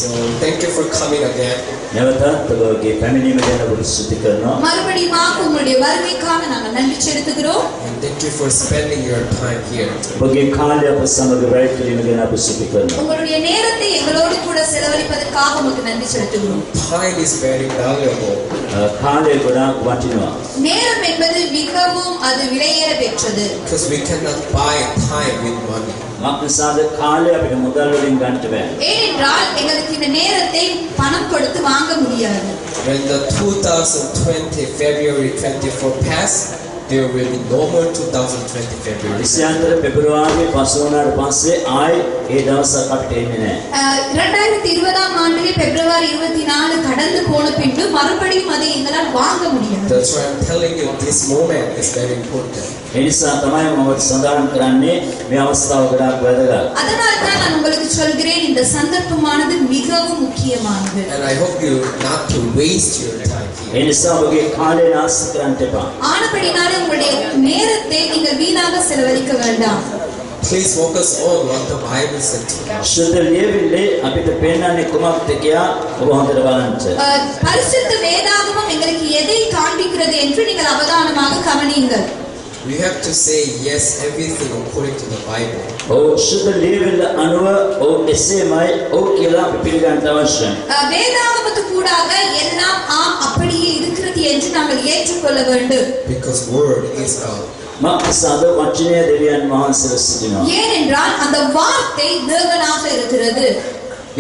So thank you for coming again. නැවතත් ඔබගේ පැමිණීම ගැන ඔබ ස්තුති කරනවා. மறுபடியும் உங்களுடைய வருகைக்காக நாங்கள் நன்றி செலுத்துகிறோம். And thank you for spending your time here. ඔබගේ කාලය අප සමග වැය කිරීම ගැන අප ස්තුති කරනවා. உங்களுடைய நேரத்தை எங்களோடு கூட செலவழிப்பதற்காக உங்களுக்கு நன்றி செலுத்துகிறோம். Time is very valuable. කාලය ගොඩාක් වටිනවා. நேரம் என்பது மிகவும் அது விலையேற பெற்றது. Because we cannot buy time with money. මක්නිසාද කාලය අපිට මුදල් වලින් ගන්නට බෑ. ஏனென்றால் எங்களுக்கு இந்த நேரத்தை பணம் கொடுத்து வாங்க முடியாது. When the 2020 February 24 pass, there will be no more 2020 February. විශ්යාන්තර පෙබරවාරියේ පසු වුණාට පස්සේ ආයි ඒ දවසක් අපිට එන්නේ නැහැ. 2020 ஆண்டிலே பிப்ரவரி 24 கடந்து போன பின்பு மறுபடியும் அதை எங்களால் வாங்க முடியாது. That's why I'm telling you this moment is very important. ඒ නිසා තමයි මම සඳහන් කරන්නේ මේ අවස්ථාව ගොඩාක් වැදගත්. அதனால தான் நான் உங்களுக்கு சொல்கிறேன் இந்த சந்தர்ப்பமானது மிகவும் முக்கியமானது. And I hope you not to waste your time A here. නිසා ඔබගේ කාලය නාස්ති කරන්න එපා. ஆனபடினாலே உங்களுடைய நேரத்தை நீங்கள் வீணாக செலவழிக்க வேண்டாம். Please focus on what the Bible said to us. ශුද්ධ ලියවිල්ලේ අපිට පෙන්වන්නේ කුමක්ද කියලා ඔබ හොඳට බලන්න. பரிசுத்த வேதாகமம் எங்களுக்கு எதை காண்பிக்கிறது என்று நீங்கள் அவதானமாக கவனியுங்கள். We have to say yes everything according to the Bible. ඔව් ශුද්ධ ලියවිල්ල අනුව ඔව් එසේමයි ඔව් කියලා අපි පිළිගන්න අවශ්‍යයි. வேதாகமத்துக்கு கூடாக எல்லாம் ஆம் அப்படியே இருக்கிறது என்று நாங்கள் ஏற்றுக்கொள்ள வேண்டும். Because word is God. මක්නිසාද වචනය දෙවියන් වහන්සේව සිටිනවා. ஏனென்றால் அந்த வார்த்தை தேவனாக இருக்கிறது.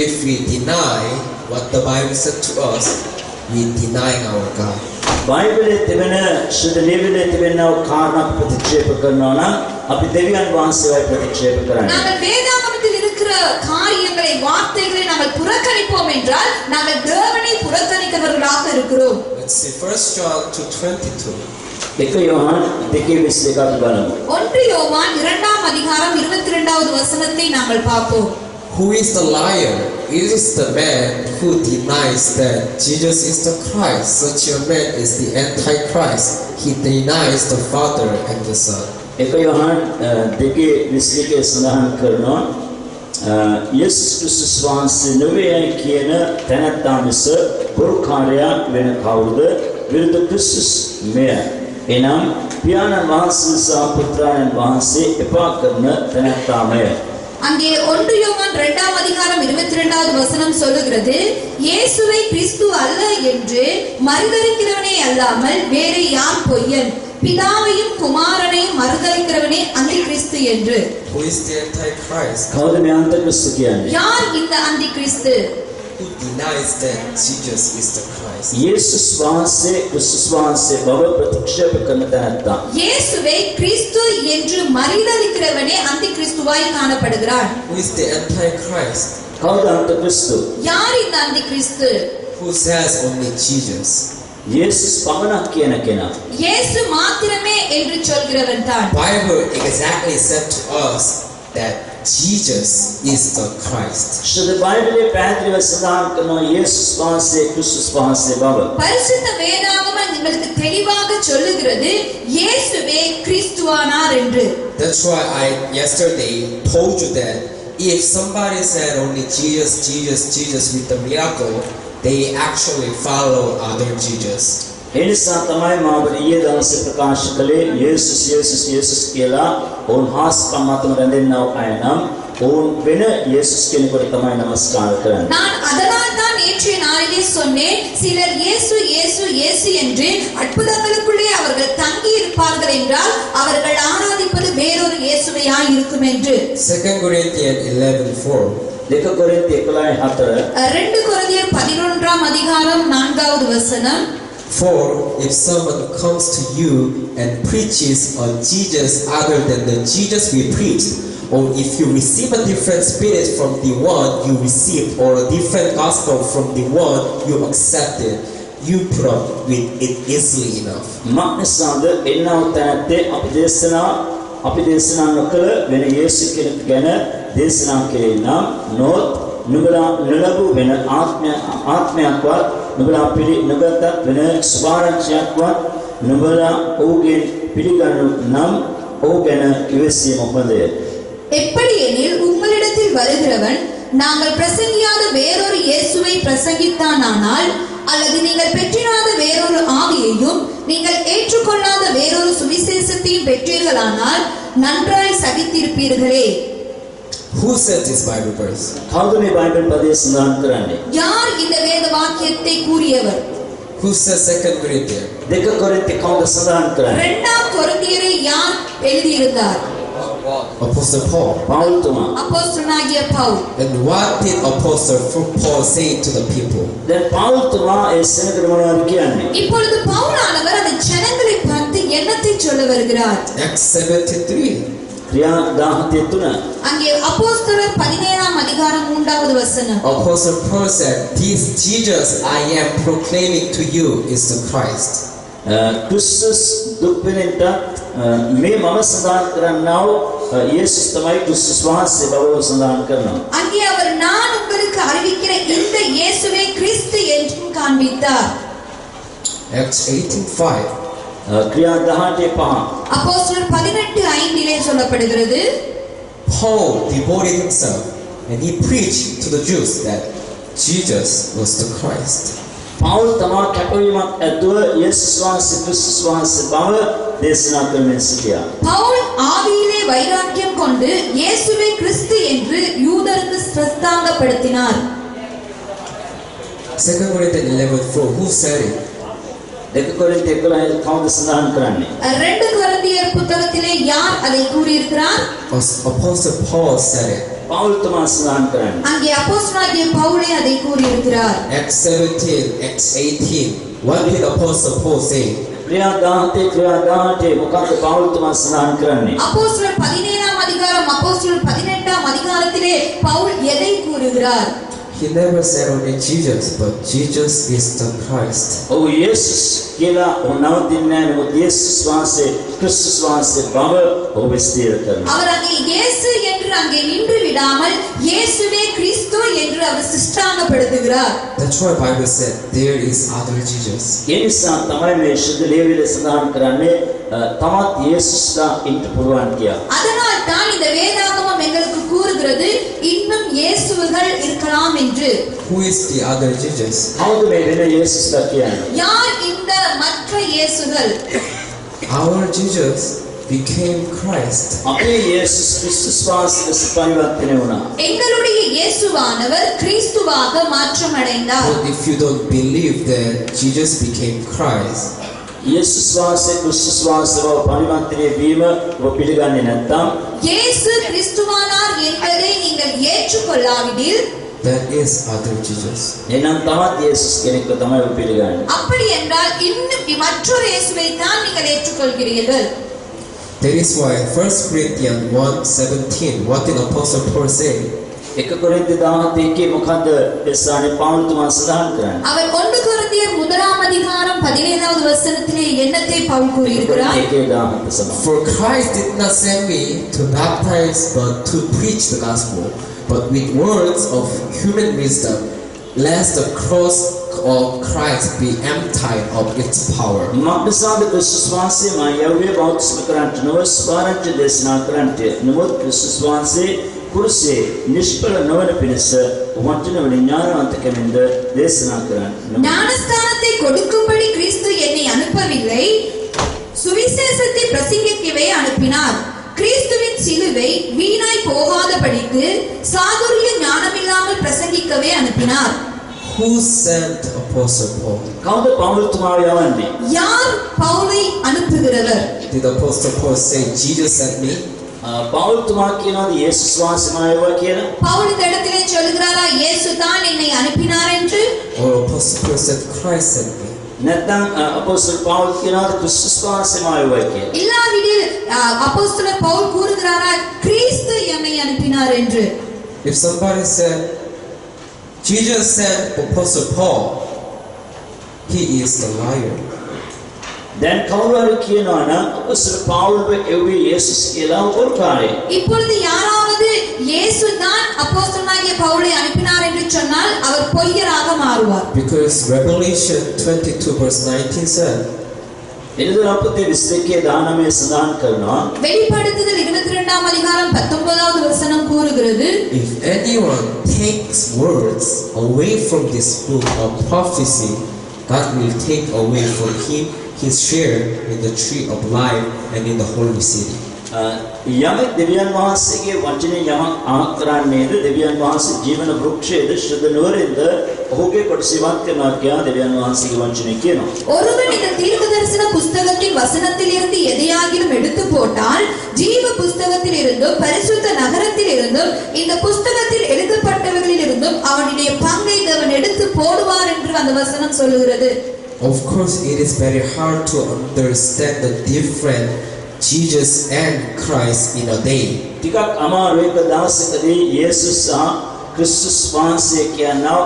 If we deny what the Bible said to us, we denying our God. බයිබලයේ තිබෙන ශුද්ධ ලියවිල්ලේ තිබෙන කාරණා ප්‍රතික්ෂේප කරනවා නම් අපි දෙවියන් වහන්සේවයි ප්‍රතික්ෂේප කරන්නේ. நாங்கள் வேதாகமத்தில் இருக்கிற காரியங்களை வார்த்தைகளை நாங்கள் புறக்கணிப்போம் என்றால் நாங்கள் தேவனை புறக்கணிக்கிறவர்களாக இருக்கிறோம். Let's see 1 John 2:22. එක යොහන් 2:22 බලමු. 1 யோவான் 2ஆம் அதிகாரம் 22வது வசனத்தை நாங்கள் பார்ப்போம். Who is the liar? It is the man who denies that Jesus is the Christ. Such a man is the Antichrist. He denies the Father and the Son. එක යොහන් 2:22 සඳහන් කරනවා යේසුස් ක්‍රිස්තුස් වහන්සේ නෙවෙයි කියන තැනැත්තා මිස පුරුකාරයා වෙන කවුද? විරුද්ධ ක්‍රිස්තුස් මෙය. එනම් පියාණන් වහන්සේ සහ පුත්‍රයන් වහන්සේ එපා කරන තැනැත්තාමය. அங்கே 1 யோவான் 2ஆம் அதிகாரம் 22வது வசனம் சொல்லுகிறது, இயேசுவை கிறிஸ்து அல்ல என்று மறுதலிக்கிறவனே அல்லாமல் வேறு யார் பொய்யன்? பிதாவையும் குமாரனையும் மறுதலிக்கிறவனே அந்தி கிறிஸ்து என்று. Who is the Antichrist? කවුද මේ අන්තක්‍රිස්තු කියන්නේ? யார் இந்த அந்தி கிறிஸ்து? Who denies that Jesus is the Christ? යේසුස් වහන්සේ ක්‍රිස්තුස් වහන්සේ බව ප්‍රතික්ෂේප කරන තැනැත්තා. இயேசுவை கிறிஸ்து என்று மறுதலிக்கிறவனே அந்தி கிறிஸ்துவாய் காணப்படுகிறான். Who is the Antichrist? කවුද අන්තක්‍රිස්තු? யார் இந்த அந்தி கிறிஸ்து? Who says only Jesus? යේසුස් පමණක් කියන කෙනා. இயேசு மாத்திரமே என்று சொல்கிறவன் தான். Bible exactly said to us that Jesus is the Christ. ශුද්ධ බයිබලයේ පැහැදිලිව සඳහන් කරනවා යේසුස් වහන්සේ ක්‍රිස්තුස් වහන්සේ බව. பரிசுத்த வேதாகமம் எங்களுக்கு தெளிவாக சொல்லுகிறது இயேசுவே கிறிஸ்துவானார் என்று. That's why I yesterday told you that if somebody said only Jesus, Jesus, Jesus with the miracle, they actually follow other Jesus. ඒ නිසා තමයි මම ඔබට ඊයේ දවසේ ප්‍රකාශ කළේ යේසුස් යේසුස් යේසුස් කියලා ඔවුන් හාස්කම් මතම රැඳෙන්නව අය නම් ඔවුන් වෙන යේසුස් කෙනෙකුට තමයි නමස්කාර කරන්නේ. நான் அதனால் தான் நேற்றைய நாளிலே சொன்னேன், சிலர் இயேசு இயேசு இயேசு என்று அற்புதங்களுக்குள்ளே அவர்கள் தங்கி இருப்பார்கள் என்றால் அவர்கள் ஆராதிப்பது வேறொரு இயேசுவையாய் இருக்கும் என்று. 2 Corinthians 11:4. 2 කොරින්ති 11:4 2 கொரிந்தியர் 11ஆம் அதிகாரம் 4வது வசனம். For if someone comes to you and preaches a Jesus other than the Jesus we preached, or if you receive a different spirit from the one you received, or a different gospel from the one you accepted, you put up with it easily enough. මක්නිසාද එන්නව තැනැත්තේ අපි දේශනා නොකළ වෙන යේසු කෙනෙකු ගැන දේශනා කෙරේ නම් නොත් නුඹලා නොලබු වෙන ආත්මයක්වත් නුඹලා පිළි නොගත් වෙන ස්වාරක්ෂයක්වත් නුඹලා ඔහුගෙන් පිළිගන්නු නම් ඔහු ගැන ඉවසීම හොඳය. எப்படி எனில் உங்களிடத்தில் வருகிறவன் நாங்கள் பிரசங்கியாத வேறொரு பிரசங்கித்தானால், அல்லது நீங்கள் பெற்றிராத வேறொரு ஆவியையும் நீங்கள் ஏற்றுக்கொள்ளாத வேறொரு சுவிசேஷத்தையும் பெற்றீர்களானால் நன்றாய் சகித்திருப்பீர்களே. Who said this Bible verse? කවුද මේ බයිබල් පදයේ සඳහන් කරන්නේ? யார் இந்த வேத வாக்கியத்தை கூறியவர்? Who says 2 Corinthians? දෙක කොරින්ති කවුද සඳහන් කරන්නේ? 2 கொரிந்தியரை யார் எழுதியிருந்தார்? Apostle Paul. පෞල්තුමා. அப்போஸ்தலனாகிய Pavul. And what did Apostle Paul say to the people? දැන් පෞල්තුමා ඒ සෙනගට මොනවද කියන්නේ? இப்பொழுது பவுலானவர் அந்த ஜனங்களை பார்த்து என்னத்தை சொல்ல வருகிறார்? Acts 17:3. ක්‍රියා 17:3. அங்கே அப்போஸ்தலர் 17ஆம் அதிகாரம் 3வது வசனம். Apostle Paul said, "This Jesus I am proclaiming to you is the Christ." ක්‍රිස්තුස් දුක් විඳින්නට මේ මම සඳහන් කරන්නව යේසුස් තමයි ක්‍රිස්තුස් වහන්සේ බව සඳහන් කරනවා. அங்கே அவர் நான் உங்களுக்கு அறிவிக்கிற இந்த இயேசுவே கிறிஸ்து என்றும் காண்பித்தார். Acts 18:5. ක්‍රියා 18:5. அப்போஸ்தலர் 18:5 சொல்லப்படுகிறது, Paul devoted himself and he preached to the Jews that Jesus was the Christ. පෞල් තමා කැපවීමක් ඇතුව යේසුස් වහන්සේ ක්‍රිස්තුස් වහන්සේ බව දේශනා කරමින් සිටියා. பவுல் ஆவியிலே வைராக்கியம் கொண்டு இயேசுவே கிறிஸ்து என்று யூதருக்கு பிரஸ்தாபப்படுத்தினார். 2 Corinthians 11:4. Who said it? දෙක කොරින්ති 11 කවුද සඳහන් කරන්නේ? 2 கொரிந்தியர் புத்தகத்திலே யார் அதை கூறியிருக்கிறார்? Apostle Paul said it. පෞල් තමා සඳහන් කරන්නේ. அங்கே அப்போஸ்தலனாகிய பவுலே அதை கூறியிருக்கிறார். Acts 17, Acts 18. What did Apostle Paul say? ක්‍රියා 18 මොකක්ද පෞල් තමා සඳහන් කරන්නේ? அப்போஸ்தலர் 17ஆம் அதிகாரம் அப்போஸ்தலர் 18ஆம் அதிகாரத்திலே பவுல் எதை கூறுகிறார்? He never said only Jesus, but Jesus is the Christ. ඔව් යේසුස් කියලා නවතින්නේ නැහැ. නමුත් යේසුස් වහන්සේ ක්‍රිස්තුස් වහන්සේ බව ඔබ ස්ථිර කරනවා. அவர் அங்கே இயேசு என்று அங்கே நின்று விடாமல் இயேசுவே கிறிஸ்து என்று அவர் சிஷ்டாங்கப்படுத்துகிறார். That's why Bible said there is other Jesus. ඒ නිසා තමයි මේ ශුද්ධ ලේවිල සඳහන් කරන්නේ තමත් යේසුස්ලා ඉන්න පුළුවන් කියලා. அதனால் தான் இந்த வேதாகமம் எங்களுக்கு கூறுகிறது இன்னும் இயேசுகள் இருக்கலாம் என்று. Who is the other Jesus? කවුද මේ වෙන යේසුස්ලා කියන්නේ? யார் இந்த மற்ற இயேசுகள்? Our Jesus became Christ. අපේ යේසුස් ක්‍රිස්තුස් වහන්සේ ලෙස පරිවර්තනය වුණා. எங்களுடைய இயேசுவானவர் கிறிஸ்துவாக மாற்றமடைந்தார். But if you don't believe that Jesus became Christ, යේසුස් වහන්සේ ක්‍රිස්තුස් වහන්සේ බව පරිවර්තනය වීම ඔබ පිළිගන්නේ නැත්නම් இயேசு கிறிஸ்துவானார் என்பதை நீங்கள் ஏற்றுக்கொள்ளாவிடில் that is other Jesus. එනම් තවත් යේසුස් කෙනෙක්ව තමයි ඔබ පිළිගන්නේ. அப்படி என்றால் இன்னும் மற்றொரு இயேசுவை தான் நீங்கள் ஏற்றுக்கொள்கிறீர்கள். That is why 1 Corinthians 1:17. What did Apostle Paul say? 1 කොරින්ති 17 මොකද්ද එස්සානේ පෞල් තුමා සඳහන් කරන්නේ? அவர் 1 கொரிந்தியர் 1ஆம் அதிகாரம் 17வது வசனத்திலே என்னத்தை பவுல் கூறியிருக்கிறார்? 1 සඳහන්. For Christ did not send me to baptize but to preach the gospel, but with words of human wisdom, lest the cross of Christ be emptied of its power. මක්නිසාද ක්‍රිස්තුස් වහන්සේ මා යව්වේ බෞද්ධ කරන්ට නොවස් වාරන්ට දේශනා කරන්ට නමුත් ක්‍රිස්තුස් වහන්සේ කුරුසේ නිෂ්ඵල නොවන පිණිස වටින විඥානවන්තකමින්ද දේශනා කරන්නේ. ஞானஸ்தானத்தை கொடுக்கும்படி கிறிஸ்து என்னை அனுப்பவில்லை, சுவிசேஷத்தை பிரசங்கிக்கவே அனுப்பினார். கிறிஸ்துவின் சிலுவை வீணாய் போகாதபடிக்கு சாதுரிய ஞானமில்லாமல் பிரசங்கிக்கவே அனுப்பினார். Who sent Apostle Paul? කවුද පෞල් තුමාව යවන්නේ? யார் பவுலை அனுப்புகிறவர்? Did Apostle Paul say, Jesus sent me? පෞල් තුමා කියනවාද යේසුස් වහන්සේ මා යවුවා කියලා? பவுல் இந்த இடத்திலே சொல்கிறாரா இயேசு தான் என்னை அனுப்பினார் என்று? Or Apostle Paul said, Christ sent me? නැත්නම් අපොස්තල පෞල් කියනවාද ක්‍රිස්තුස් වහන්සේ මා යවුවා කියලා? இல்லாவிடில் அப்போஸ்தலர் பவுல் கூறுகிறாரா கிறிஸ்து என்னை அனுப்பினார் என்று? If somebody said, Jesus sent Apostle Paul, he is the liar. දැන් කවුරු හරි කියනවා නම් අපොස්තල පෞල්ව එව්වේ යේසුස් කියලා උරුකාරයි. இப்பொழுது யாராவது இயேசு தான் அப்போஸ்தலனாகிய பவுலை அனுப்பினார் என்று சொன்னால் அவர் பொய்யராக மாறுவார். Because Revelation 22 verse 19 said, එළිදලා පොතේ 22 19 සඳහන් කරනවා வெளிப்படுத்துதல் 22ஆம் அதிகாரம் 19வது வசனம் கூறுகிறது, If anyone takes words away from this book of prophecy, God will take away from him his share in the tree of life and in the holy city. යමෙක් දෙවියන් වහන්සේගේ වචනේ යමක් ආකරන්නේද දෙවියන් වහන්සේ ජීවන වෘක්ෂයේද ශුද්ධ නුවරින්ද ඔහුගේ කොටස ඉවත් කරනවා කියලා දෙවියන් වහන්සේගේ වචනේ කියනවා. ஒருவன் இந்த தீர்க்கதரிசன புஸ்தகத்தின் வசனத்தில் இருந்து எதையாகிலும் எடுத்து போட்டால் ஜீவ புஸ்தகத்தில் இருந்தும் பரிசுத்த நகரத்தில் இருந்தும் இந்த புஸ்தகத்தில் எழுதப்பட்டவர்களில் இருந்தும் அவனுடைய பங்கை தேவன் எடுத்து போடுவார் என்று அந்த வசனம் சொல்லுகிறது. Of course, it is very hard to understand the different Jesus and Christ in a day. ටිකක් අමාරු එක දවසකදී යේසුස් සහ ක්‍රිස්තුස් වහන්සේ කියනවා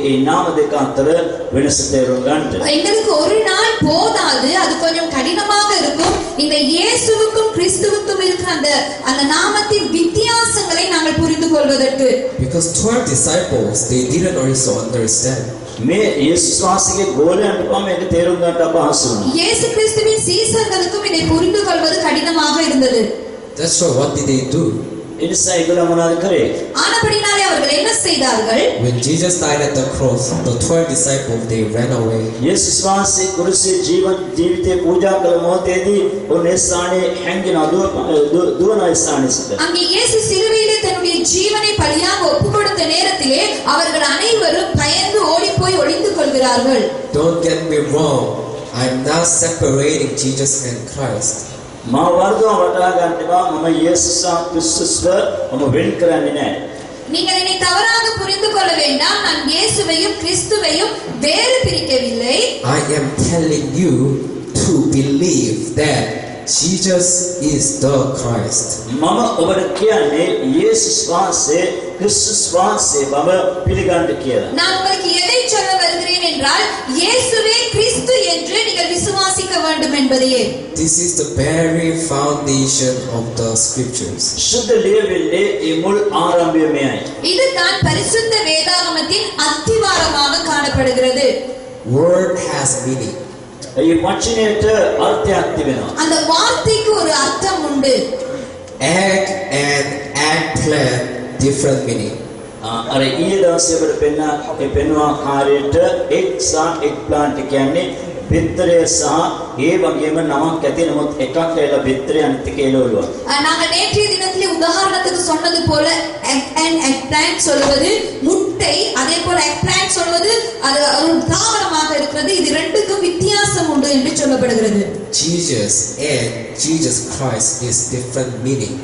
ඒ නාම දෙක අතර වෙනස තේරුම් ගන්නට. எங்களுக்கு ஒரு நாள் போதாது, அது கொஞ்சம் கடினமாக இருக்கும். இந்த இயேசுவுக்கும் கிறிஸ்துவுக்கும் இருக்கிற அந்த நாமத்தின் வித்தியாசங்களை நாங்கள் புரிந்து கொள்வதற்கு. Because 12 disciples, they didn't also understand. මේ යේසුස් වහන්සේගේ ගෝලයන්ට පවා මේක තේරුම් ගන්නට අපහසු වුණා. இயேசு கிறிஸ்துவின் சீசர்களுக்கும் இதை புரிந்து கொள்வது கடினமாக இருந்தது. That's why what did they do? ඒ නිසා ඒගොල්ලෝ මොනවද කරේ? ஆனபடினாலே அவர்கள் என்ன செய்தார்கள்? When Jesus died at the cross, the 12 disciples, they ran away. යේසුස් වහන්සේ කුරුසේ ජීවිතේ පූජා කළ මොහොතේදී ඔවුන් ඒ ස්ථානයේ හැංගෙන දුවන ස්ථානයේ සිට. அங்கே இயேசு சிலுவையிலே தன்னுடைய ஜீவனை பலியாக ஒப்புக்கொடுத்த நேரத்திலே அவர்கள் அனைவரும் பயந்து ஓடிப்போய் ஒளிந்து கொள்கிறார்கள். Don't get me wrong. I'm not separating Jesus and Christ. මා වර්ධව වටහා ගන්නවා මම යේසුස් සහ ක්‍රිස්තුස්ව මම වෙන් කරන්නේ නැහැ. நீங்கள் என்னை தவறாக புரிந்து கொள்ள வேண்டாம். நான் இயேசுவையும் கிறிஸ்துவையும் வேறு பிரிக்கவில்லை. I am telling you to believe that Jesus is the Christ. මම ඔබට කියන්නේ යේසුස් වහන්සේ ක්‍රිස්තුස් වහන්සේ බව පිළිගන්න කියලා. நான் உங்களுக்கு எதை சொல்ல வருகிறேன் என்றால் இயேசுவே கிறிஸ்து என்று நீங்கள் விசுவாசிக்க வேண்டும் என்பதையே. This is the very foundation of the scriptures. සුද්ධ ලියවිල්ලේ ඒ මුල් ආරම්භය මෙයයි. இதுதான் பரிசுத்த வேதாகமத்தின் அத்திவாரமாக காணப்படுகிறது. Word has meaning. ඒ වචනයට අර්ථයක් තිබෙනවා. அந்த வார்த்தைக்கு ஒரு அர்த்தம் உண்டு. Egg and eggplant, different meaning. අර ඊයේ දවසේ අපිට පෙන්වා කාර්යයට එක් සහ එක් ප්ලාන්ට් කියන්නේ බිත්තරය සහ ඒ වගේම නමක් ඇති නමුත් එකක් ඇවිල්ලා බිත්තරය අනිත් එක එළවලුවා. நாங்கள் நேற்றைய தினத்திலே உதாரணத்துக்கு சொன்னது போல egg and eggplant சொல்வது முட்டை, அதே போல eggplant சொல்வது அது ஒரு தாவரமாக இருக்கிறது. இது ரெண்டுக்கும் வித்தியாசம் உண்டு என்று சொல்லப்படுகிறது. Jesus and Jesus Christ is different meaning.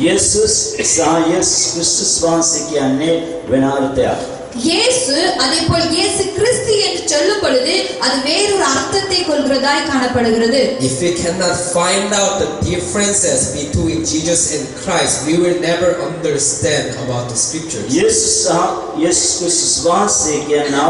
යේසුස් සහ යේසුස් ක්‍රිස්තුස් වහන්සේ කියන්නේ වෙන අර්ථයක්. இயேசு அதே போல இயேசு கிறிஸ்து என்று சொல்லும் பொழுது அது வேறொரு அர்த்தத்தை கொள்கிறதாய் காணப்படுகிறது. If we cannot find out the differences between Jesus and Christ, we will never understand about the scriptures. යේසුස් සහ යේසුස් ක්‍රිස්තුස් වහන්සේ කියනවා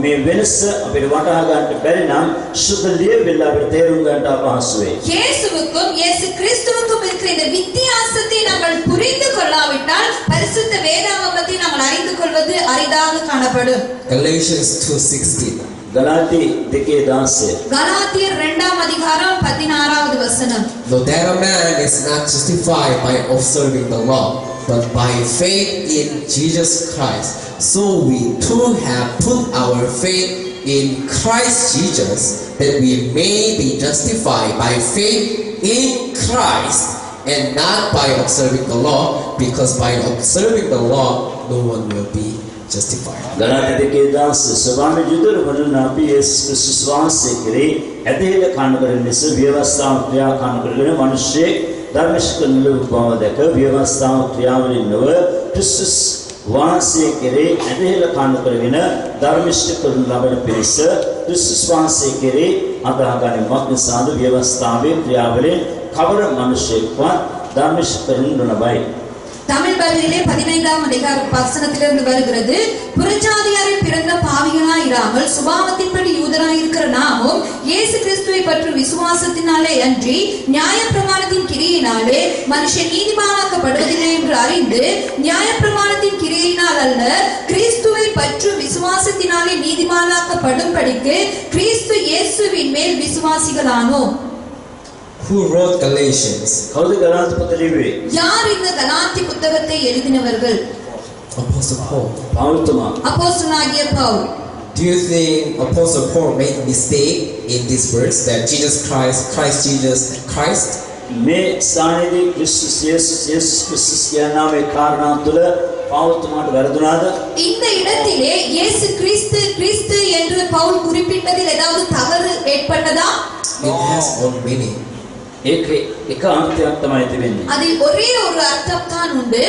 මේ වෙනස අපිට වටහා ගන්නට බැරි නම් සුද්ධ ලියවිල්ල අපිට තේරුම් ගන්නට අපහසු වෙයි. இயேசுவுக்கும் இயேசு கிறிஸ்துவுக்கும் இருக்கிற இந்த வித்தியாசத்தை நாங்கள் புரிந்து கொள்ளாவிட்டால் பரிசுத்த வேதாகமத்தை நாங்கள் அறிந்து கொள்வது அரிதாக காணப்படும். Galatians 2:16. ගලාති 2:16 கலாத்தியர் 2ஆம் அதிகாரம் 16வது வசனம். Though that a man is not justified by observing the law, but by faith in Jesus Christ, so we too have put our faith in Christ Jesus, that we may be justified by faith in Christ, and not by observing the law, because by observing the law, no one will be justified. ගලාති 2:16 ස්වාමී යුදර වරුණ අපි යේසුස් ක්‍රිස්තුස් වහන්සේ කෙරෙහි ඇදහිල්ල කන කරන ලෙස ව්‍යවස්ථාව ක්‍රියා කන කරගෙන මිනිස්සේ ධර්මශීල නිලුව බව දැක ව්‍යවස්ථාව ක්‍රියාවලින් නොව ක්‍රිස්තුස් වහන්සේ කෙරෙහි ඇදහිල්ල කන කරගෙන ධර්මශීල කරන ලබන පිරිස ක්‍රිස්තුස් වහන්සේ කෙරෙහි අදහා ගැනීමක් නිසාද ව්‍යවස්ථාවේ ක්‍රියාවලින් කවර මිනිසෙක්වත් ධර්මශීල කරනු නොලබයි. தமிழ் பைபிளிலே 15ஆம் அதிகார வசனத்திலிருந்து வருகிறது, புறஜாதியாரில் பிறந்த பாவிகளாய் இராமல் சுபாவத்தின்படி யூதராய் இருக்கிற நாமும் இயேசு கிறிஸ்துவை பற்றி விசுவாசத்தினாலே அன்றி நியாயப்பிரமாணத்தின் கிரியையினாலே மனுஷன் நீதிமானாக்கப்படுவதில்லை என்று அறிந்து நியாயப்பிரமாணத்தின் கிரியையினால் அல்ல கிறிஸ்துவை கிறிஸ்துவில் பற்றும் விசுவாசத்தினாலே நீதிமானாக்கப்படும்படிக்கு கிறிஸ்து இயேசுவின் மேல் விசுவாசிகளானோம். Who wrote Galatians? කවුද ගලාති පොත ලිව්වේ? யார் இந்த கலாத்தி புத்தகத்தை எழுதினவர்கள்? Apostle Paul. පෞල්තුමා. அப்போஸ்தலனாகிய Pavul. Do you think Apostle Paul made mistake in this verse that Jesus Christ? මේ ස්ථානයේදී ක්‍රිස්තුස් යේසුස් ක්‍රිස්තුස් කියන නාමයේ කාරණා තුළ පෞල්තුමාට වැරදුනාද? இந்த இடத்திலே இயேசு கிறிஸ்து என்று பவுல் குறிப்பிட்டதில் ஏதாவது தவறு ஏற்பட்டதா? It has one meaning. ඒකේ එක අර්ථයක් තමයි තිබෙන්නේ. அதில் ஒரே ஒரு அர்த்தம் தான் உண்டு.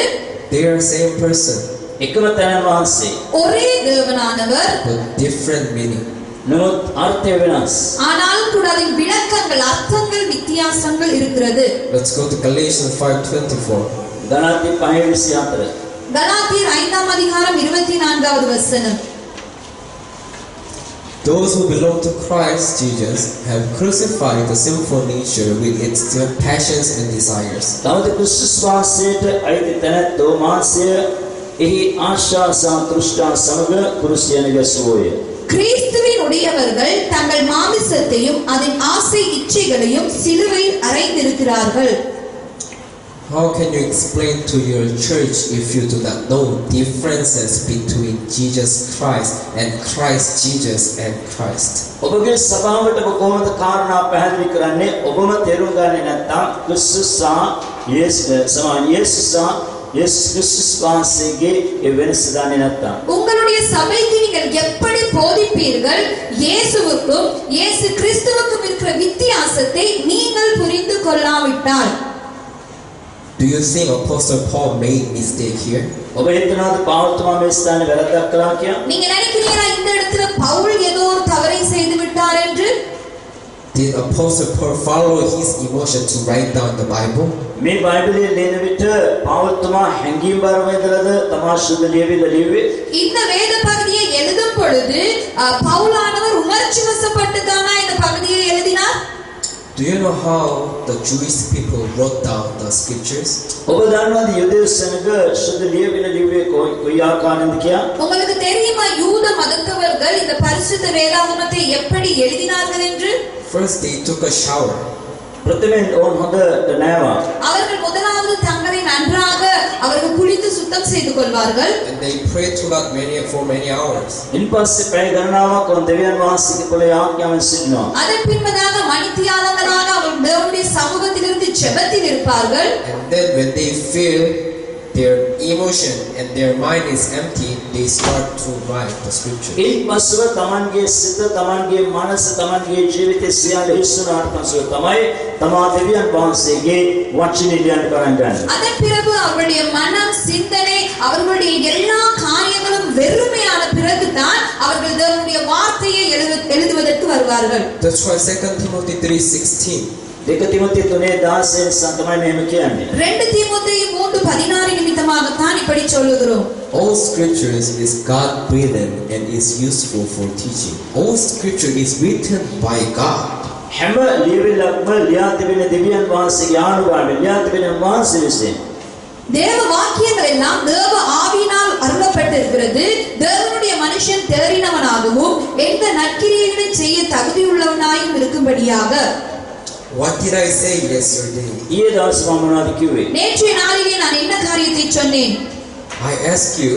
They are same person, එකම තැන වහන්සේ. ஒரே தேவனானவர், but different meaning. නමුත් අර්ථය වෙනස්. ஆனாலும் கூட அதில் விளக்கங்கள், அர்த்தங்கள், வித்தியாசங்கள் இருக்கிறது. Let's go to Galatians 5:24. ගලාති 5:24. கலாத்தியர் 5ஆம் அதிகாரம் 24வது வசனம். Those who belong to Christ Jesus have crucified the sinful nature with its passions and desires. තවද ක්‍රිස්තුස් වහන්සේට අයිති තැනැත්තෝ මාංශය එහි ආශා සහ තෘෂ්ණා සමග කුරුසියන ගැසුවෝය. கிறிஸ்துவின் உடையவர்கள் தங்கள் மாமிசத்தையும் அதன் ஆசை இச்சைகளையும் சிலுவையில் அறைந்திருக்கிறார்கள். How can you explain to your church if you do not know differences between Jesus Christ and Christ Jesus and Christ? ඔබගේ සභාවට ඔබ කොහොමද කාරණා පැහැදිලි කරන්නේ? ඔබම තේරුම් ගන්නේ නැත්නම් ක්‍රිස්තුස් සහ යේසුස් ක්‍රිස්තුස් වහන්සේගේ ඒ වෙනස දන්නේ නැත්නම් உங்களுடைய சபைக்கு நீங்கள் எப்படி போதிப்பீர்கள்? இயேசுவுக்கும் இயேசு கிறிஸ்துவுக்கும் இருக்கிற வித்தியாசத்தை நீங்கள் புரிந்து கொள்ளாவிட்டால் Do you think Apostle Paul made mistake here? ඔබ හිතනවාද පෞල්තුමා මේ ස්ථානේ වැරද්දක් කළා කියලා? நீங்க நினைக்கிறீங்களா இந்த இடத்துல பவுல் ஏதோ ஒரு தவறை செய்து விட்டார் என்று? Did Apostle Paul follow his emotion to write down the Bible? මේ බයිබලයේ ලියන විට පෞල්තුමා හැංගීම්බරව ඉඳලාද තමා සුදු ලියවිලා ලිව්වේ? இந்த வேத பகுதியை எழுதும் பொழுது பவுலானவர் உணர்ச்சி வசப்பட்டு தானா இந்த பகுதியை எழுதினார்? Do you know how the Jewish people wrote down the scriptures? ඔබ දන්නවද යුදෙව් සෙනග සුදු ලියවිලා ලිව්වේ කොයි ආකාරයෙන්ද කියලා? உங்களுக்கு தெரியுமா யூத மதத்தவர்கள் இந்த பரிசுத்த வேதாகமத்தை எப்படி எழுதினார்கள் என்று? First they took a shower. ප්‍රථමයෙන් ඕන් හොඳට නෑවා. அவர்கள் முதலாவது தங்களை நன்றாக அவர்கள் குளித்து சுத்தம் செய்து கொள்வார்கள். And they prayed to God for many hours. ඉන්පස්සේ පැය ගණනාවක් ඔන් දෙවියන් වහන්සේගේ පොළේ ආඥාවෙන් සිටිනවා. அதன் பின்பதாக மணித்தியாலங்களாக அவர்கள் தேவனுடைய சமூகத்திலிருந்து ஜெபத்தில் இருப்பார்கள். And then when they feel their emotion and their mind is empty, they start to write the scripture. ඉන්පස්සෙ තමන්ගේ සිත, තමන්ගේ මනස, තමන්ගේ ජීවිතය සියල්ල හිස්සුනාට පස්සෙ තමයි තමා දෙවියන් වහන්සේගේ වචනේ ලියන්න පටන් ගන්න. அதன் பிறகு அவருடைய மனம், சிந்தனை, அவர்களுடைய எல்லா காரியங்களும் வெறுமையான பிறகுதான் அவர்கள் தேவனுடைய வார்த்தையை எழுதுவதற்கு வருவார்கள். That's why 2 Timothy 3:16. 2 තිමොතේ 3:16 තමයි මෙහෙම කියන්නේ. 2 தீமோத்தேயு 3:16 நிமித்தமாகத்தான் இப்படி சொல்லுகிறோம். All scriptures is God-breathed and is useful for teaching. All scripture is written by God. හැම ලියවිලක්ම ලියා තිබෙන දෙවියන් වහන්සේගේ ආනුභාවයෙන් ලියා තිබෙන වහන්සේ විසින් தேவ வாக்கியங்கள் எல்லாம் தேவ ஆவியினால் அருளப்பட்டிருக்கிறது. தேவனுடைய மனுஷன் தேறினவனாகவும் எந்த நற்கிரியைகளை செய்ய தகுதியுள்ளவனாயும் இருக்கும்படியாக. What did I say yesterday? ඊයේ දවසේ මම මොනවද කිව්වේ? நேற்றைய நாளிலே நான் என்ன காரியத்தை சொன்னேன்? I ask you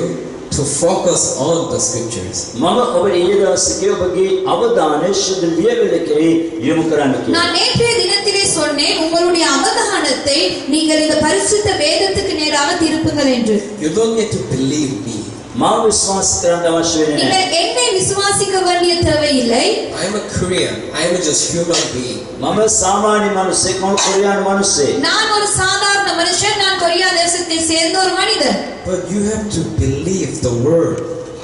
to focus on the scriptures. මම ඔබට ඊයේ දවසේ ඔබගේ අවධානය සුදු ලියවිලකේ යොමු කරන්න කියලා. நான் நேற்றைய தினத்திலே சொன்னேன், உங்களுடைய அவதானத்தை நீங்கள் இந்த பரிசுத்த வேதத்துக்கு நேராக திருப்புங்கள் என்று. You don't need to believe me. මාව විශ්වාස කරන්න අවශ්‍ය වෙන්නේ නැහැ. நீங்கள் என்னை விசுவாசிக்க வேண்டிய தேவையில்லை. I'm a Korean. I'm just human being. මම සාමාන්‍ය මිනිසෙක්, මම කොරියානු මිනිසෙක්. நான் ஒரு சாதாரண மனுஷன், நான் கொரியா தேசத்தை சேர்ந்த ஒரு மனிதன். But you have to believe the word.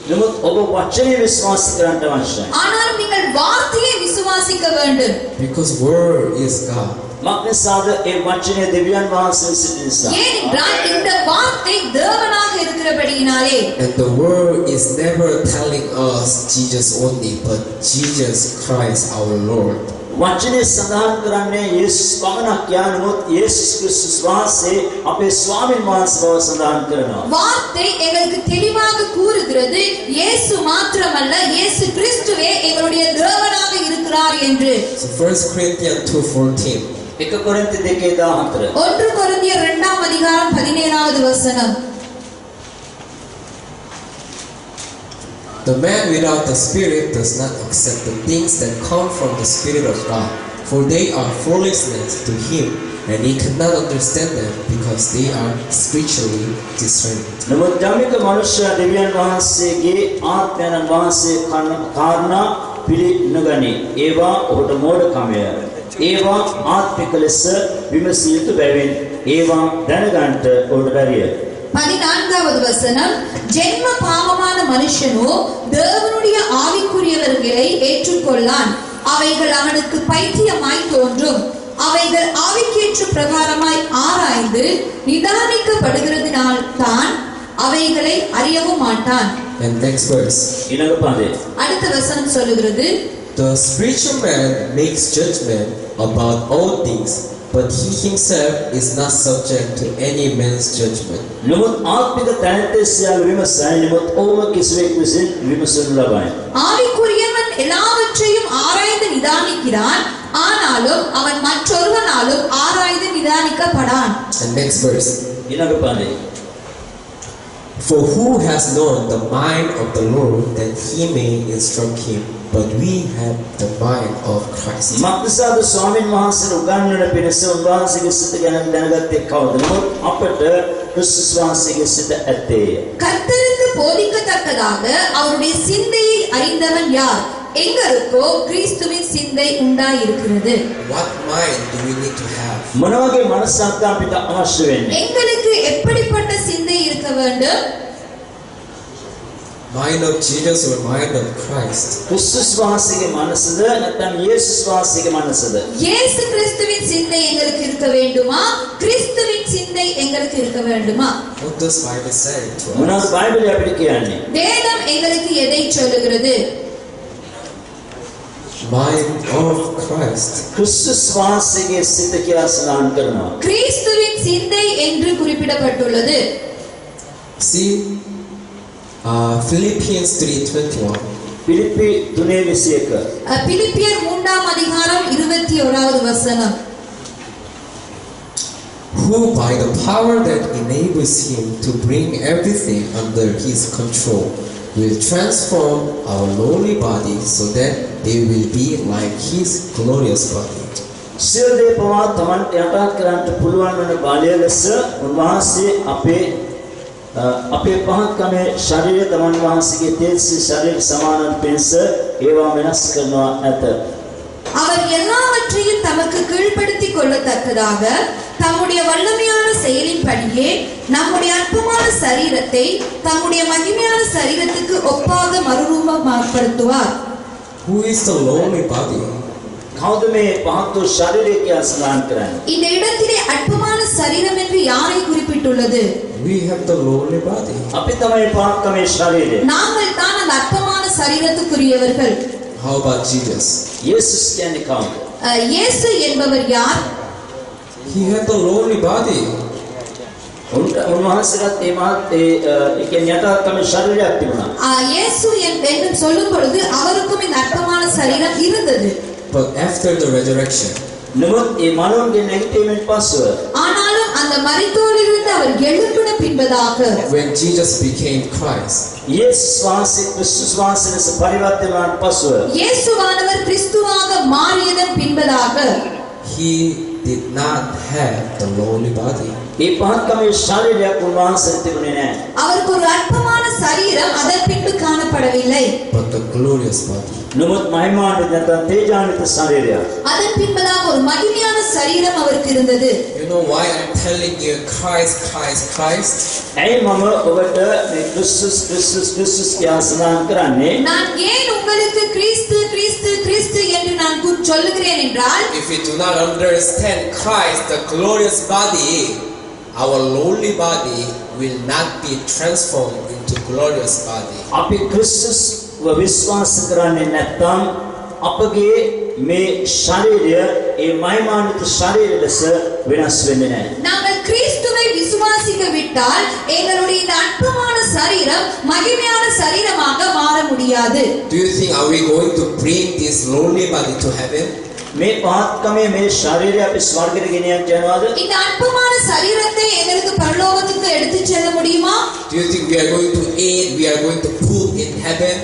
නමුත් ඔබ වචනේ විශ්වාස කරන්න අවශ්‍යයි. ஆனாலும் நீங்கள் வார்த்தையை விசுவாசிக்க வேண்டும். Because word is God. මක්නිසාද ඒ වචනේ දෙවියන් වහන්සේ සිටින නිසා. ஏனென்றால் இந்த வார்த்தை தேவனாக இருக்கிறபடியினாலே. And the word is never telling us Jesus only, but Jesus Christ our Lord. වචනේ සඳහන් කරන්නේ යේසුස් පමණක් කියනමුත් යේසුස් ක්‍රිස්තුස් වහන්සේ අපේ ස්වාමීන් වහන්සේ බව සඳහන් කරනවා. வார்த்தை எங்களுக்கு தெளிவாக கூறுகிறது இயேசு மாத்திரமல்ல இயேசு கிறிஸ்துவே எங்களுடைய தேவனாக இருக்கிறார் என்று. So 1 Corinthians 2:14. 1 கொரிந்தி 2:14. 1 கொரிந்தியர் 2ஆம் அதிகாரம் 17வது வசனம். The man without the Spirit does not accept the things that come from the Spirit of God, for they are foolishness to him, and he cannot understand them because they are spiritually discerned. නමුත් ධම්මික මනුෂ්‍ය දෙවියන් වහන්සේගේ ආත්මයන් වහන්සේ කාරණා පිළිනගනි. ඒවා ඔහුට මෝඩකමය. ඒවා ආත්මික ලෙස විමසිය යුතු බැවින් ඒවා දැනගන්නට ඔහුට බැරිය. 14வது வசனம். ஜென்ம பாவமான மனுஷனோ தேவனுடைய ஆவிக்குரியவர்களை ஏற்றுக்கொள்ளான். அவைகள் அவனுக்கு பைத்தியமாய் தோன்றும். அவைகள் ஆவிக்கேற்ற பிரகாரமாய் ஆராய்ந்து நிதானிக்கப்படுகிறதினால் தான் அவைகளை அறியவும் மாட்டான். And next verse. ඊළඟ පදේ. அடுத்த வசனம் சொல்லுகிறது, The spiritual man makes judgment about all things, but he himself is not subject to any man's judgment. නමුත් ආත්මික තැනැත්තේ සියල්ල විමසයි. නමුත් ඔහුම කිසිවෙක් විසින් විමසනු ලබයි. ஆவிக்குரியவன் எல்லாவற்றையும் ஆராய்ந்து நிதானிக்கிறான், ஆனாலும் அவன் மற்றொருவனாலும் ஆராய்ந்து நிதானிக்கப்படான். And next verse. ඊළඟ පදේ. For who has known the mind of the Lord that he may instruct him? But we have the mind of Christ. මක්නිසාද ස්වාමීන් වහන්සේට උගන්වන පිණිස උන්වහන්සේගේ සිත ගැන දැනගත්තේ කවුද? නමුත් අපට ක්‍රිස්තුස් වහන්සේගේ සිත ඇත්තේය. கர்த்தருக்கு போதிக்கத்தக்கதாக அவருடைய சிந்தையை அறிந்தவன் யார்? எங்களுக்கோ கிறிஸ்துவின் சிந்தை உண்டாயிருக்கிறது. What mind do we need to have? මොන වගේ මනසක්ද අපිට අවශ්‍ය වෙන්නේ? எங்களுக்கு எப்படிப்பட்ட சிந்தை இருக்க வேண்டும்? Mind of Jesus or mind of Christ? ක්‍රිස්තුස් වහන්සේගේ මනසද නැත්නම් යේසුස් වහන්සේගේ මනසද? இயேசு கிறிஸ்துவின் சிந்தை எங்களுக்கு இருக்க வேண்டுமா? கிறிஸ்துவின் சிந்தை எங்களுக்கு இருக்க வேண்டுமா? What does Bible say to us? මොනවද බයිබලය අපිට කියන්නේ? வேதம் எங்களுக்கு எதை சொல்லுகிறது? Mind of Christ. ක්‍රිස්තුස් වහන්සේගේ සිත කියලා සඳහන් කරනවා. கிறிஸ்துவின் சிந்தை என்று குறிப்பிடப்பட்டுள்ளது. See, Philippians 3:21. පිලිප්පි 3:21. பிலிப்பியர் 3ஆம் அதிகாரம் 21வது வசனம். Who by the power that enables him to bring everything under his control will transform our lowly body so that they will be like his glorious body. සියලු දේ පවා තමන්ට යටත් කරන්නට පුළුවන් වන බලය ලෙස උන්වහන්සේ අපේ පහත්කමේ ශරීරය තමන් වහන්සේගේ තේජස්වී ශරීර සමානව පිණිස ඒවා වෙනස් කරනවා ඇත. அவர் எல்லாவற்றையும் தமக்கு கீழ்ப்படுத்திக் கொள்ளத்தக்கதாக தம்முடைய வல்லமையான செயலின்படியே நம்முடைய அற்பமான சரீரத்தை தம்முடைய மகிமையான சரீரத்துக்கு ஒப்பாக மறுரூபமாக்குவார். Who is the lowly body? කවුද මේ පහත් වූ ශරීරය කියලා සඳහන් කරන්නේ? இந்த இடத்திலே அற்பமான சரீரம் என்று யாரை குறிப்பிட்டுள்ளது? We have the lowly body. අපි තමයි පහත්කමේ ශරීරය. நாங்கள் தான் அந்த அற்பமான சரீரத்துக்குரியவர்கள். How about Jesus? යේසුස් කියන්නේ කවුද? இயேசு என்பவர் யார்? He had the lowly body. උන්වහන්සේට ඒ මහත් ඒ කියන්නේ යටත්කමේ ශරීරයක් තිබුණා. இயேசு என்று சொல்லும் பொழுது அவருக்கும் இந்த அற்பமான சரீரம் இருந்தது. But after the resurrection, නමුත් ඒ මරණයෙන් නැගිටීමෙන් පස්සෙ ஆனாலும் அந்த மரித்தோரிலிருந்து அவர் எழும்பின பின்பதாக when Jesus became Christ, යේසුස් වහන්සේ ක්‍රිස්තුස් වහන්සේ ලෙස පරිවර්තනය වුණාන් පස්සෙ இயேசுவானவர் கிறிஸ்துவாக மாறியதன் பின்பதாக he did not have the lowly body. ඒ පහත්කමේ ශරීරයක් උන්වහන්සේට තිබුණේ නැහැ. அவருக்கு ஒரு அற்பமான சரீரம் அதன் பின்பு காணப்படவில்லை. But the glorious body. නමුත් මහිමාන්විත නැත්නම් තේජාන්විත ශරීරයක්. அதன் பின்பதாக ஒரு மகிமையான சரீரம் அவருக்கு இருந்தது. You know why I'm telling you Christ, Christ, Christ? ඇයි මම ඔබට මේ ක්‍රිස්තුස් කියලා සඳහන් කරන්නේ? நான் ஏன் உங்களுக்கு கிறிஸ்து கிறிஸ்து கிறிஸ்து என்று நான் சொல்லுகிறேன் என்றால், If we do not understand Christ, the glorious body, our lowly body will not be transformed into glorious body. අපි ක්‍රිස්තුස් විශ්වාස කරන්නේ නැත්නම් අපගේ මේ ශරීරය ඒ මහිමාන්විත ශරීරය ලෙස වෙනස් වෙන්නේ නැහැ. நாங்கள் கிறிஸ்துவை விசுவாசிக்க விட்டால் எங்களுடைய இந்த அற்பமான சரீரம் மகிமையான சரீரமாக மாற முடியாது. Do you think are we going to bring this lowly body to heaven? මේ පහත්කමේ මේ ශරීරය අපි ස්වර්ගයට ගෙනියන්න යනවාද? இந்த அற்பமான சரீரத்தை எங்களுக்கு பரலோகத்துக்கு எடுத்துச் செல்ல முடியுமா? Do you think we are going to aid, we are going to put in heaven?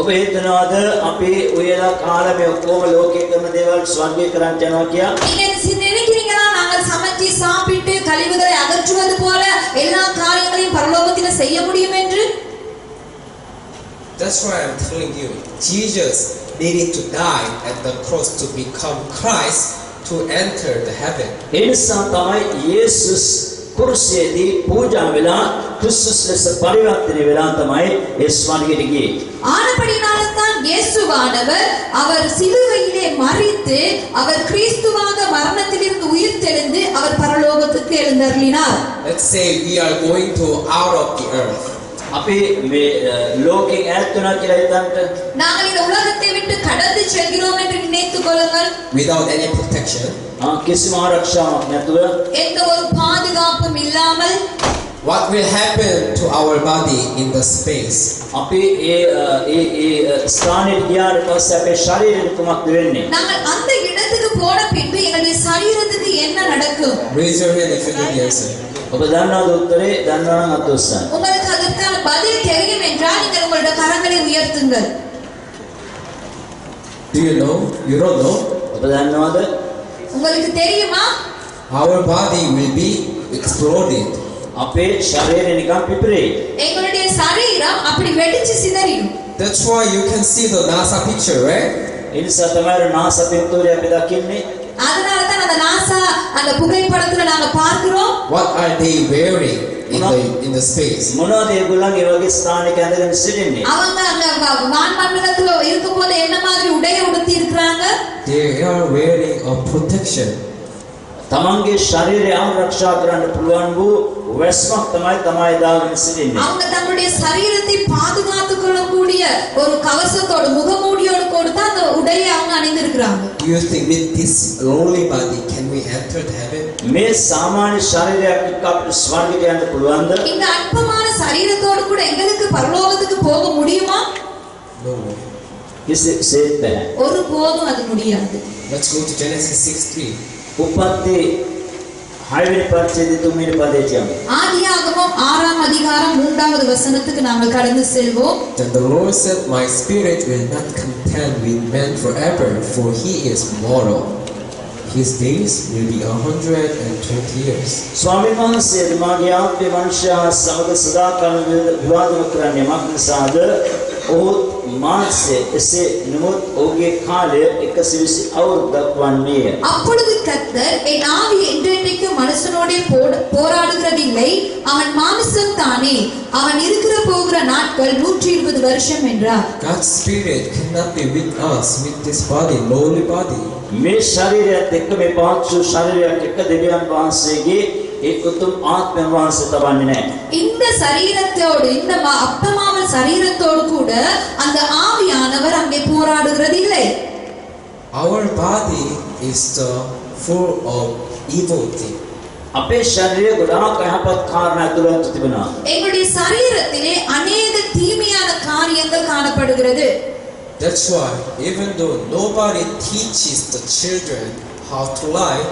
ඔබ හිතනවාද අපි ඔයලා කාලේ මේ ඔක්කොම ලෝකේ කරන දේවල් ස්වර්ගය කරන්න යනවා කියලා? நீங்க நினைக்கிறீங்களா நாங்கள் சமைச்சு சாப்பிட்டு கழிவுகளை அகற்றுவது போல எல்லா காரியங்களையும் பரலோகத்தில் செய்ய முடியும் என்று? That's why I'm telling you, Jesus needed to die at the cross to become Christ to enter the heaven. ඒ නිසා තමයි යේසුස් කුරුසයේදී පූජා වෙලා ක්‍රිස්තුස් ලෙස පරිවර්තනය වෙලා තමයි ඒ ස්වර්ගයට ගියේ. ஆனபடினால்தான் இயேசுவானவர் அவர் சிலுவையிலே மரித்து அவர் கிறிஸ்துவாக மரணத்திலிருந்து உயிர்த்தெழுந்து அவர் பரலோகத்துக்கு எழுந்தருளினார். Let's say we are going to out of the earth. අපි මේ ලෝකයෙන් ඈත් වෙනවා කියලා හිතන්න. நாங்கள் இந்த உலகத்தை விட்டு கடந்து செல்கிறோம் என்று நினைத்துக் கொள்ளுங்கள். Without any protection. කිසිම ආරක්ෂාවක් නැතුව எந்த ஒரு பாதுகாப்பும் இல்லாமல் What will happen to our body in the space? අපි ඒ ස්ථානෙට ගියාට පස්සේ අපේ ශරීරෙට කුමක්ද වෙන්නේ? நாங்கள் அந்த இடத்துக்கு போன பின்பு எங்களுடைய சரீரத்துக்கு என்ன நடக்கும்? Raise your hand if you know the answer. ඔබ දන්නවද උත්තරේ? දන්නවා නම් අත උස්සන්න. உங்களுக்கு அதற்கான பதில் தெரியும் என்றால் நீங்கள் உங்களுடைய கரங்களை உயர்த்துங்கள். Do you know? You don't know? ඔබ දන්නවද? உங்களுக்கு தெரியுமா? Our body will be exploded. අපේ ශරීරය නිකන් පිපිරේ. எங்களுடைய சரீரம் அப்படி வெடிச்சு சிதறிடும். That's why you can see the NASA picture, right? ඒ නිසා තමයි නාසා පින්තූරය අපි දකින්නේ. அதனால தான் அந்த நாசா அந்த புகைப்படத்துல நாங்க பார்க்கிறோம். What are they wearing in the space? මොනවද ඒගොල්ලන් ඒ වගේ ස්ථානයක ඇඳගෙන සිටින්නේ? அவங்க அங்க வான்மண்டலத்துல இருக்கும்போது என்ன மாதிரி உடைய உடுத்தி இருக்காங்க? They are wearing a protection. තමන්ගේ ශරීරය ආරක්ෂා කරන්න පුළුවන් වූ වැස්මක් තමයි දාගෙන සිටින්නේ. அவங்க தங்களுடைய சரீரத்தை பாதுகாத்துக் கொள்ளக்கூடிய ஒரு கவசத்தோடு முகமூடியோடு கொடுத்து அந்த உடையை அவங்க அணிந்திருக்கிறாங்க. Do you think with this lowly body can we enter the heaven? මේ සාමාන්‍ය ශරීරයක් එක්ක අපිට ස්වර්ගයට යන්න පුළුවන්ද? இந்த அற்பமான சரீரத்தோடு கூட எங்களுக்கு பரலோகத்துக்கு போக முடியுமா? No. කිසිසේත් බැහැ. ஒருபோதும் அது முடியாது. Let's go to Genesis 6:3. උපත්ති 6 වෙනි පරිච්ඡේදයේ 3 වෙනි පදයට යමු. ஆதியாகமம் 6ஆம் அதிகாரம் 3வது வசனத்துக்கு நாங்கள் கடந்து செல்வோம். Then the Lord said, "My spirit will not contend with man forever, for he is mortal. His days will be 120 years." ස්වාමීන් වහන්සේ මාගේ ආත්මය මනුෂ්‍යයා සමග සදාකාල විවාද කරන්නේ මක් නිසාද? ඔහු මාසේ එසේ නමුත් ඔහුගේ කාලය 120 අවුරුද්දක් වන්නේය. அப்பொழுது கர்த்தர் என் ஆவி என்றென்றைக்கும் மனுஷனோடே போராடுகிறதில்லை, அவன் மாம்சம் தானே, அவன் இருக்கிற போகிற நாட்கள் 120 வருஷம் என்றார். God's spirit cannot be with us with this body, lowly body. මේ ශරීරයත් එක්ක මේ පාංශු ශරීරයක් එක්ක දෙවියන් වහන්සේගේ ඒ උතුම් ආත්මය වහන්සේ තබන්නේ නැහැ. இந்த சரீரத்தோடு இந்த அப்பமாவ சரீரத்தோடு கூட அந்த ஆவியானவர் அங்கே போராடுகிறதில்லை. Our body is the full of evil thing. අපේ ශරීරය ගොඩාක් යහපත් කාරණා ඇතුළත් තිබෙනවා. எங்களுடைய சரீரத்திலே अनेक தீமையான காரியங்கள் காணப்படுகிறது. That's why even though nobody teaches the children how to lie,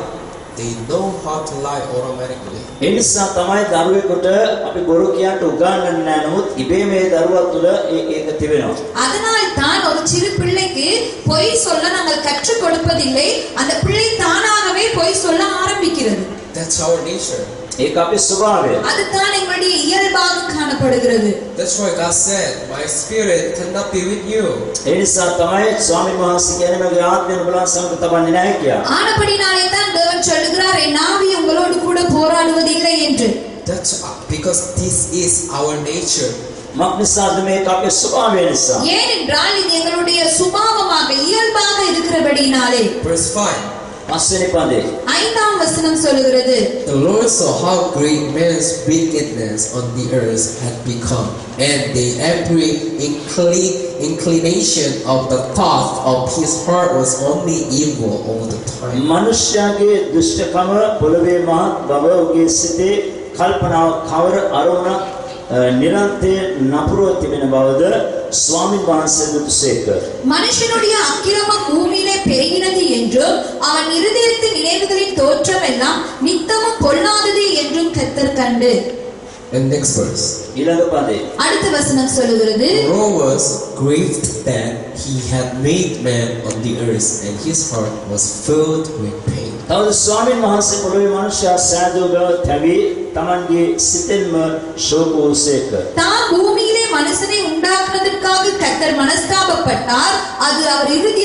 they know how to lie automatically. ඒ නිසා තමයි දරුවෙකුට අපි බොරු කියන්න උගන්වන්නේ නැහැ. නමුත් ඉබේ මේ දරුවා තුළ ඒක තිබෙනවා. அதனால் தான் ஒரு சிறு பிள்ளைக்கு பொய் சொல்ல நாங்கள் கற்றுக் கொடுப்பதில்லை, அந்த பிள்ளை தானாகவே பொய் சொல்ல ஆரம்பிக்கிறது. That's our nature. ඒක අපේ ස්වභාවය. அதுதான் எங்களுடைய இயல்பாக காணப்படுகிறது. That's why God said, "My spirit cannot be with you." ඒ නිසා තමයි ස්වාමීන් වහන්සේ කියන්නේ මගේ ආත්මය නුඹලා සමග තබන්නේ නැහැ කියලා. ஆனபடினாலே தான் தேவன் சொல்லுகிறார், என் ஆவி உங்களோடு கூட போராடுவதில்லை என்று. That's because this is our nature. මක් නිසාද මේක අපේ ස්වභාවය නිසා. ஏனென்றால் இது எங்களுடைய சுபாவமாக இயல்பாக இருக்கிறபடினாலே. Verse 5. 5 වෙනි පදේ. ஐந்தாம் வசனம் சொல்லுகிறது, The Lord saw how great man's wickedness on the earth had become, and the every inclination of the thought of his heart was only evil all the time. මනුෂ්‍යයාගේ දුෂ්ටකම පොළවේ මහත් බව ඔහුගේ සිතේ කල්පනාව කවර අරමුණක් නිරන්තරයෙන් නපුරව තිබෙන බවද ස්වාමීන් වහන්සේ දුසේක. மனுஷனுடைய அக்கிரமம் பூமியிலே பெருகினது என்றும் அவன் இருதயத்தின் நினைவுகளின் தோற்றம் எல்லாம் நித்தமும் பொல்லாதது என்றும் கர்த்தர் கண்டு. And next verse. ඊළඟ පදේ. அடுத்த வசனம் சொல்லுகிறது, The Lord was grieved that he had made man on the earth, and his heart was filled with pain. තවද ස්වාමීන් වහන්සේ පොළවේ මනුෂ්‍යයා සෑදූ බව තැවි තමන්ගේ සිතෙන්ම ශෝක වූසේක. தான் பூமியிலே மனுஷனை உண்டாக்குனதற்காக கர்த்தர் மனஸ்தாபப்பட்டார். அது அவர் இறுதி